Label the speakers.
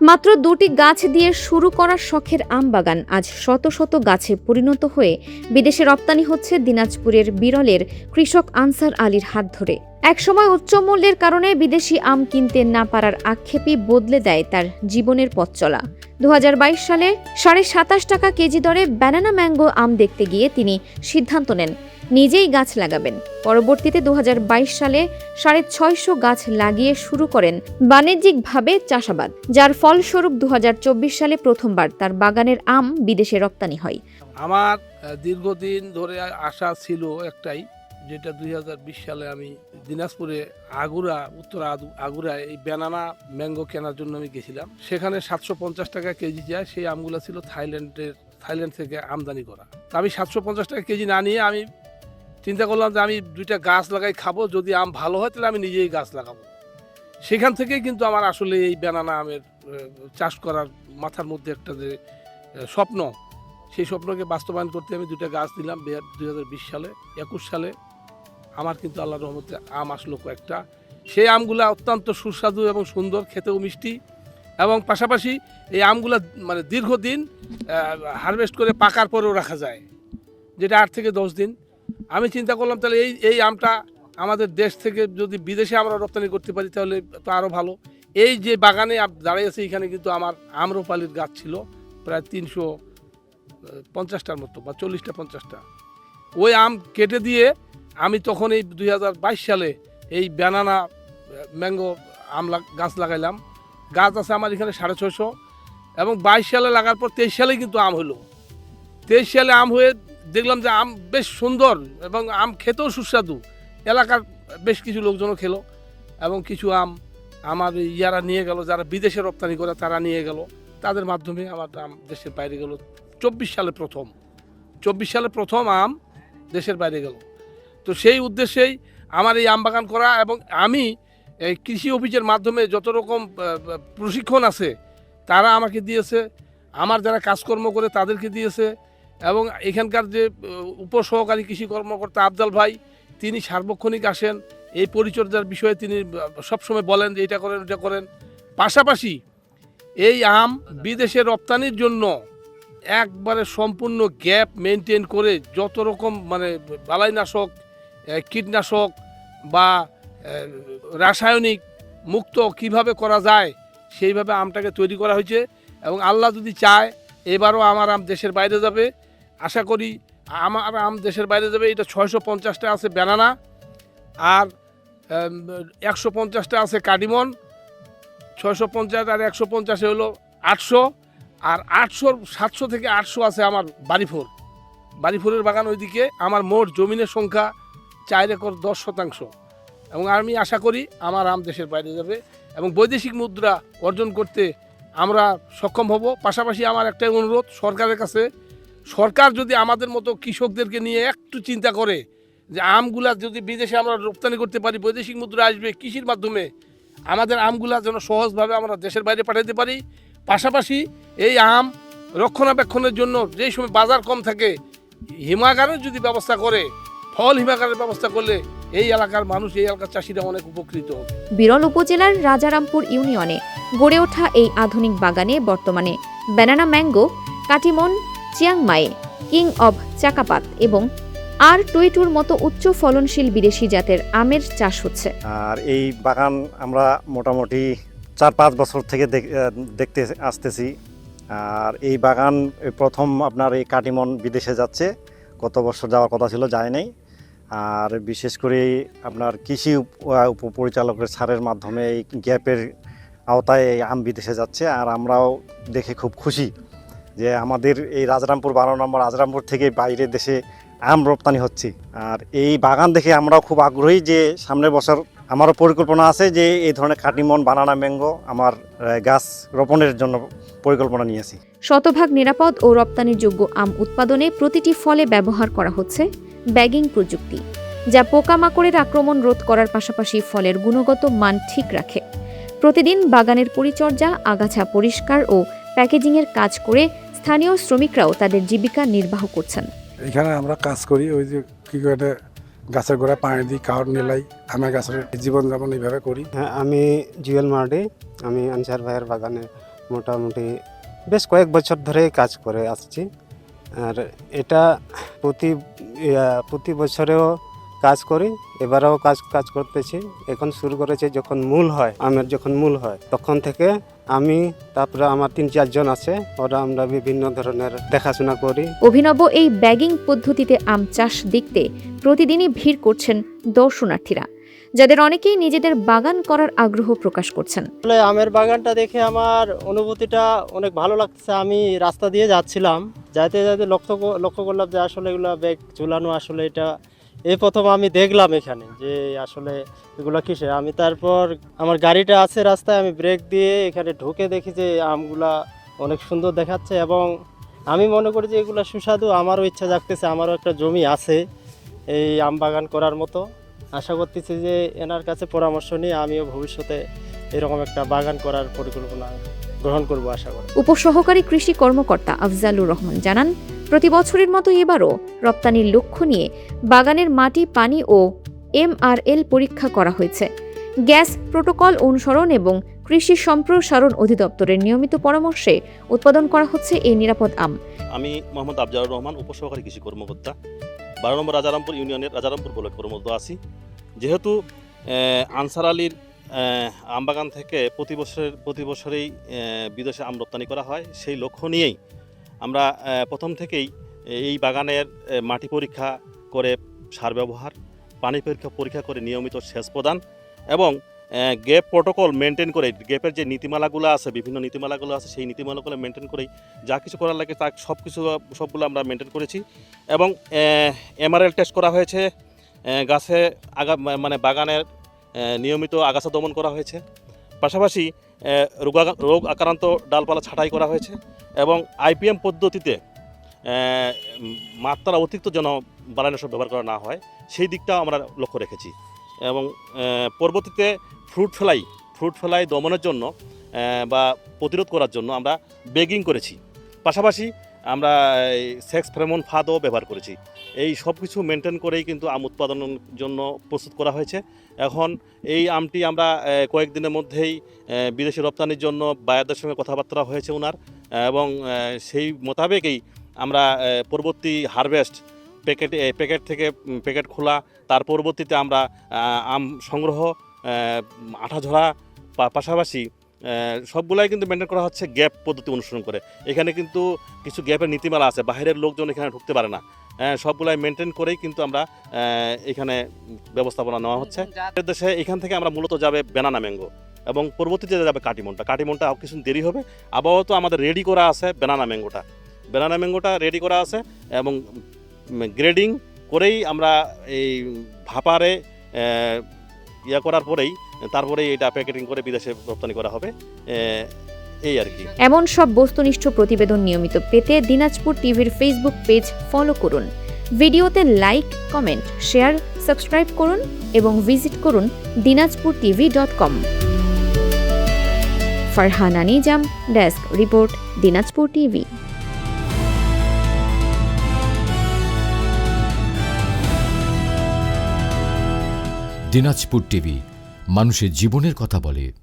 Speaker 1: মাত্র ২টি গাছ দিয়ে শুরু করা শখের আম বাগান আজ শত শত গাছে পরিণত হয়ে বিদেশে রপ্তানি হচ্ছে দিনাজপুরের বিরলের কৃষক আনসার আলীর হাত ধরে। একসময় উচ্চ মূল্যের কারণে বিদেশি আম কিনতে না পারার আক্ষেপই বদলে দেয় তার জীবনের পথ চলা। ২০২২ সালে ২৭.৫ টাকা কেজি দরে ব্যানানা ম্যাঙ্গো আম দেখতে গিয়ে তিনি সিদ্ধান্ত নেন নিজেই গাছ লাগাবেন। পরবর্তীতে ২০২২ সালে ৬৫০ গাছ লাগিয়ে শুরু করেন বাণিজ্যিকভাবে চাষাবাদ, যার ফলস্বরূপ ২০২৪ সালে প্রথমবার তার বাগানের আম বিদেশে রপ্তানি হয়।
Speaker 2: আমার দীর্ঘদিন ধরে আশা ছিল একটাই, যেটা ২০২০ সালে আমি দিনাজপুরে উত্তর আগুরায় এই ব্যানানা ম্যাঙ্গো কেনার জন্য আমি গেছিলাম। সেখানে ৭৫০ টাকা কেজি যায়। সেই আমগুলো ছিল থাইল্যান্ড থেকে আমদানি করা। তা আমি ৭৫০ টাকা কেজি না নিয়ে আমি চিন্তা করলাম যে আমি ২টা গাছ লাগাই খাবো, যদি আম ভালো হয় তাহলে আমি নিজেই গাছ লাগাবো। সেখান থেকেই কিন্তু আমার আসলে এই ব্যানানা আমের চাষ করার মাথার মধ্যে একটা যে স্বপ্ন, সেই স্বপ্নকে বাস্তবায়ন করতে আমি 2টা গাছ দিলাম ২০২০ সালে। ২১ সালে আমার কিন্তু আল্লাহর রহমতে আম আসলো কয়েকটা। সেই আমগুলা অত্যন্ত সুস্বাদু এবং সুন্দর, খেতেও মিষ্টি, এবং পাশাপাশি এই আমগুলা মানে দীর্ঘদিন হারভেস্ট করে পাকার পরেও রাখা যায়, যেটা 8 থেকে 10 দিন। আমি চিন্তা করলাম তাহলে এই আমটা আমাদের দেশ থেকে যদি বিদেশে আমরা রপ্তানি করতে পারি তাহলে তো আরও ভালো। এই যে বাগানে দাঁড়িয়ে আছে এখানে কিন্তু আমার আম্রপালির গাছ ছিল প্রায় ৩50টার মতো বা 40-50টা। ওই আম কেটে দিয়ে আমি তখন এই ২০২২ সালে এই ব্যানানা ম্যাঙ্গো গাছ লাগাইলাম। গাছ আছে আমার এখানে 650, এবং 22 সালে লাগার পর 23 সালে কিন্তু আম হলো। 23 সালে আম হয়ে দেখলাম যে আম বেশ সুন্দর এবং আম খেতেও সুস্বাদু। এলাকার বেশ কিছু লোকজনও খেলো, এবং কিছু আম আমার ইয়ারা নিয়ে গেল, যারা বিদেশে রপ্তানি করে তারা নিয়ে গেল, তাদের মাধ্যমে আমার আম দেশের বাইরে গেল। 24 সালে প্রথম আম দেশের বাইরে গেল। তো সেই উদ্দেশ্যেই আমার এই আম বাগান করা, এবং আমি এই কৃষি অফিসের মাধ্যমে যত রকম প্রশিক্ষণ আছে তারা আমাকে দিয়েছে, আমার যারা কাজকর্ম করে তাদেরকে দিয়েছে, এবং এখানকার যে উপসহকারী কৃষি কর্মকর্তা আফজাল ভাই, তিনি সার্বক্ষণিক আসেন, এই পরিচর্যার বিষয়ে তিনি সবসময় বলেন যে এটা করেন ওটা করেন। পাশাপাশি এই আম বিদেশে রপ্তানির জন্য একবারে সম্পূর্ণ গ্যাপ মেনটেন করে যত রকম মানে বালাইনাশক, কীটনাশক বা রাসায়নিক মুক্ত কিভাবে করা যায় সেইভাবে আমটাকে তৈরি করা হয়েছে। এবং আল্লাহ যদি চায় এবারও আমার আম দেশের বাইরে যাবে, আশা করি আমার আম দেশের বাইরে যাবে। এটা 650টা আছে ব্যানানা, আর 150টা আছে কাডিমন। 650 আর 150 হলো 800, আর 700 থেকে 800 আছে আমার বাড়িফোরের বাগান। ওইদিকে আমার মোট জমিনের সংখ্যা 4 একর 10%, এবং আমি আশা করি আমার আম দেশের বাইরে যাবে এবং বৈদেশিক মুদ্রা অর্জন করতে আমরা সক্ষম হব। পাশাপাশি আমার একটাই অনুরোধ সরকারের কাছে, সরকার যদি আমাদের মতো কৃষকদেরকে নিয়ে একটু চিন্তা করে যে আমগুলা যদি বিদেশে আমরা রপ্তানি করতে পারি, বৈদেশিক মুদ্রা আসবে কৃষির মাধ্যমে, আমাদের আমগুলা যেন সহজভাবে আমরা দেশের বাইরে পাঠাতে পারি। পাশাপাশি এই আম রক্ষণাবেক্ষণের জন্য যেই সময় বাজার কম থাকে, হিমাগারের যদি ব্যবস্থা করে, ফল হিমাগারের ব্যবস্থা করলে এই এলাকার মানুষ, এই এলাকার চাষিরা অনেক উপকৃত হবে।
Speaker 1: বিরল উপজেলার রাজারামপুর ইউনিয়নে গড়ে ওঠা এই আধুনিক বাগানে বর্তমানে banana mango, Katimon, Chiang Mai, king of Chakapat এবং R22 মতো উচ্চ ফলনশীল বিদেশি জাতের আমের চাষ হচ্ছে।
Speaker 3: আর এই বাগান আমরা মোটামুটি 4-5 বছর থেকে দেখতে আসতেছি। আর এই বাগান প্রথম আপনার এই কাটিমন বিদেশে যাচ্ছে, কত বছর যাওয়ার কথা ছিল যায় নাই। আর বিশেষ করে আপনার কৃষি উপপরিচালকের ছাড়ের মাধ্যমে এই গ্যাপের আওতায় এই আম বিদেশে যাচ্ছে। আর আমরাও দেখে খুব খুশি যে আমাদের এই রাজারামপুর 12 নম্বর রাজারামপুর থেকে বাইরের দেশে আম রপ্তানি হচ্ছে। আর এই বাগান দেখে আমরাও খুব আগ্রহী যে সামনের বছর আমারও পরিকল্পনা আছে যে এই ধরনের কাটিমন, বানানা ম্যাঙ্গো আমার গাছ রোপণের জন্য পরিকল্পনা নিয়েছি।
Speaker 1: শতভাগ নিরাপদ ও রপ্তানিযোগ্য আম উৎপাদনে প্রতিটি ফলে ব্যবহার করা হচ্ছে ব্যাগিং প্রযুক্তি, যা পোকামাকড়ের আক্রমণ রোধ করার পাশাপাশি ফলের গুণগত মান ঠিক রাখে। প্রতিদিন বাগানের পরিচর্যা, আগাছা পরিষ্কার ও প্যাকেজিংয়ের কাজ করে স্থানীয় শ্রমিকরাও তাদের জীবিকা নির্বাহ করছেন।
Speaker 4: এখানে আমরা কাজ করি, ওই যে কি করে গাছের গোড়ায় পানি দিই, কাঠ নেলাই, আমার গাছের জীবনযাপন এইভাবে করি।
Speaker 5: হ্যাঁ, আমি জুয়েল মার্ডি, আমি আনসার ভাইয়ের বাগানে মোটামুটি বেশ কয়েক বছর ধরেই কাজ করে আসছি। আর এটা প্রতি বছরেও কাজ করি, এবারেও কাজ করতেছি। এখন শুরু করেছে যখন মূল হয়, আমের যখন মূল হয় তখন থেকে আমি, তারপরে আমার 3-4 জন আছে, ওরা আমরা বিভিন্ন ধরনের দেখাশোনা করি।
Speaker 1: অভিনব এই ব্যাগিং পদ্ধতিতে আম চাষ দেখতে প্রতিদিনই ভিড় করছেন দর্শনার্থীরা, যাদের অনেকেই নিজেদের বাগান করার আগ্রহ প্রকাশ করছেন।
Speaker 6: আসলে আমের বাগানটা দেখে আমার অনুভূতিটা অনেক ভালো লাগছে। আমি রাস্তা দিয়ে যাচ্ছিলাম, যাইতে যাইতে লক্ষ্য করলাম যে আসলে এগুলো ব্যাগ ঝুলানো, আসলে এটা এই প্রথম আমি দেখলাম এখানে যে আসলে এগুলো কিসে। আমি তারপর আমার গাড়িটা আছে রাস্তায়, আমি ব্রেক দিয়ে এখানে ঢুকে দেখি যে আমগুলা অনেক সুন্দর দেখাচ্ছে এবং আমি মনে করি যে এগুলো সুস্বাদু। আমারও ইচ্ছা জাগতেছে, আমারও একটা জমি আছে এই আম বাগান করার মতো। আশা করতেছি যে এনার কাছে পরামর্শ নিয়ে আমিও ভবিষ্যতে এরকম একটা বাগান করার পরিকল্পনা গ্রহণ করব আশা করি।
Speaker 1: উপসহকারী কৃষি কর্মকর্তা আফজালুর রহমান জানান, প্রতি বছরের মতো এবারও রপ্তানির লক্ষ্য নিয়ে বাগানের মাটি, পানি ও MRL পরীক্ষা করা হয়েছে। গ্যাস প্রোটোকল অনুসরণ এবং কৃষি সম্প্রসারণ অধিদপ্তরের নিয়মিত পরামর্শে উৎপাদন করা হচ্ছে এই নিরাপদ আম।
Speaker 7: আমি মোহাম্মদ আফজালুর রহমান, উপসহকারী কৃষি কর্মকর্তা, 12 নম্বর রাজারামপুর ইউনিয়নের রাজারামপুর ব্লকের মধ্যে আছি। যেহেতু আনসার আলীর আমবাগান থেকে প্রতি বছরেই বিদেশে আম রপ্তানি করা হয়, সেই লক্ষ্য নিয়েই আমরা প্রথম থেকেই এই বাগানের মাটি পরীক্ষা করে সার ব্যবহার, পানি পরীক্ষা করে নিয়মিত সেচ প্রদান এবং গ্যাপ প্রোটোকল মেনটেন করে, গ্যাপের যে নীতিমালাগুলো আছে, বিভিন্ন নীতিমালাগুলো আছে, সেই নীতিমালাগুলো মেনটেন করেই যা কিছু করার লাগে তা সবগুলো আমরা মেনটেন করেছি। এবং MRL টেস্ট করা হয়েছে, গাছে বাগানের নিয়মিত আগাছা দমন করা হয়েছে, পাশাপাশি রোগ আক্রান্ত ডালপালা ছাঁটাই করা হয়েছে এবং IPM পদ্ধতিতে মাত্রা অতিরিক্ত যেন বালাইনাশক ব্যবহার করা না হয় সেই দিকটাও আমরা লক্ষ্য রেখেছি। এবং পরবর্তীতে ফ্রুট ফ্লাই দমনের জন্য বা প্রতিরোধ করার জন্য আমরা ব্যাগিং করেছি, পাশাপাশি আমরা সেক্স ফেরোমন ফাঁদও ব্যবহার করেছি। এই সব কিছু মেনটেন করেই কিন্তু আম উৎপাদনের জন্য প্রস্তুত করা হয়েছে। এখন এই আমটি আমরা কয়েকদিনের মধ্যেই বিদেশে রপ্তানির জন্য বায়ারদের সঙ্গে কথাবার্তা হয়েছে ওনার, এবং সেই মোতাবেকই আমরা পরবর্তী হারভেস্ট প্যাকেট খোলা, তার পরবর্তীতে আমরা আম সংগ্রহ, আঠা ঝরা, পাশাপাশি সবগুলাই কিন্তু মেনটেন করা হচ্ছে গ্যাপ পদ্ধতি অনুসরণ করে। এখানে কিন্তু কিছু গ্যাপের নীতিমালা আছে, বাইরের লোকজন এখানে ঢুকতে পারে না, সবগুলাই মেনটেন করেই কিন্তু আমরা এখানে ব্যবস্থাপনা নেওয়া হচ্ছে। দেশে এখান থেকে আমরা মূলত যাবে ব্যানানা ম্যাঙ্গো এবং পরবর্তীতে যাবে কাটিমনটা কিছু দেরি হবে। আপাতত আমাদের রেডি করা আছে ব্যানানা ম্যাঙ্গোটা রেডি করা আছে এবং গ্রেডিং করেই আমরা এই ভাপারে করার পরেই তারপরেই এটা প্যাকেটিং করে বিদেশে রপ্তানি করা হবে, এই আর কি।
Speaker 1: এমন সব বস্তুনিষ্ঠ প্রতিবেদন নিয়মিত পেতে দিনাজপুর টিভির ফেসবুক পেজ ফলো করুন। ভিডিওতে লাইক, কমেন্ট, শেয়ার, সাবস্ক্রাইব করুন এবং ভিজিট করুন dinajpurtv.com। Farhana Nizam, desk report, Dinajpur TV.
Speaker 8: Dinajpur TV মানুষের জীবনের কথা বলে।